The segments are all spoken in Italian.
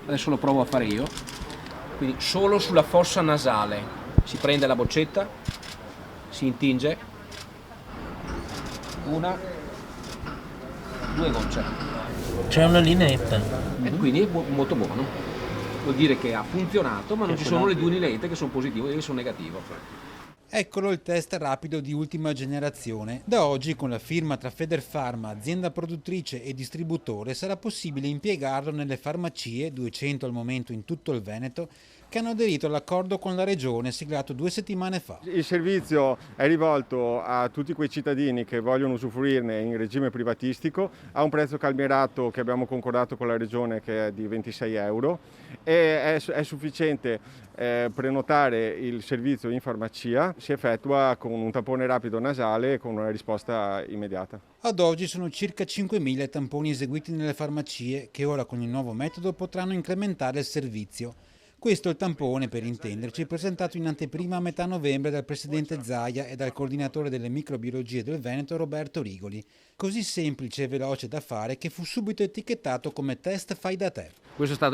Adesso lo provo a fare io. Quindi solo sulla fossa nasale si prende la boccetta, si intinge, una, due gocce. C'è una lineetta. E quindi è molto buono. Vuol dire che ha funzionato, ma non ci sono le due linette che sono positive e che sono negative. Eccolo il test rapido di ultima generazione. Da oggi, con la firma tra Federfarma, azienda produttrice e distributore, sarà possibile impiegarlo nelle farmacie, 200 al momento in tutto il Veneto, che hanno aderito all'accordo con la Regione siglato 2 settimane fa. Il servizio è rivolto a tutti quei cittadini che vogliono usufruirne in regime privatistico a un prezzo calmierato che abbiamo concordato con la Regione, che è di 26 euro, e è sufficiente prenotare il servizio in farmacia. Si effettua con un tampone rapido nasale e con una risposta immediata. Ad oggi sono circa 5.000 i tamponi eseguiti nelle farmacie che ora con il nuovo metodo potranno incrementare il servizio. Questo è il tampone, per intenderci, presentato in anteprima a metà novembre dal presidente Zaia e dal coordinatore delle microbiologie del Veneto Roberto Rigoli. Così semplice e veloce da fare che fu subito etichettato come test fai da te.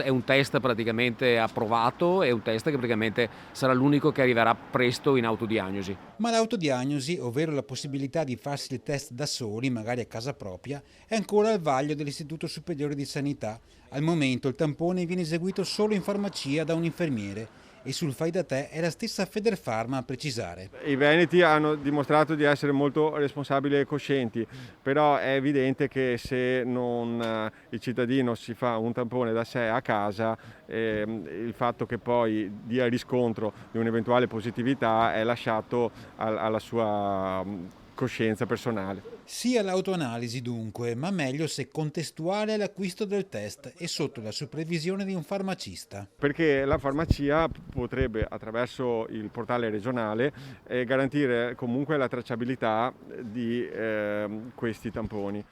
È un test praticamente approvato, è un test che praticamente sarà l'unico che arriverà presto in autodiagnosi. Ma l'autodiagnosi, ovvero la possibilità di farsi il test da soli, magari a casa propria, è ancora al vaglio dell'Istituto Superiore di Sanità. Al momento il tampone viene eseguito solo in farmacia da un infermiere e sul fai da te è la stessa Federfarma a precisare. I veneti hanno dimostrato di essere molto responsabili e coscienti, però è evidente che se il cittadino si fa un tampone da sé a casa, il fatto che poi dia riscontro di un'eventuale positività è lasciato alla sua coscienza personale. Sia l'autoanalisi dunque, ma meglio se contestuale all'acquisto del test e sotto la supervisione di un farmacista. Perché la farmacia potrebbe, attraverso il portale regionale, garantire comunque la tracciabilità di questi tamponi.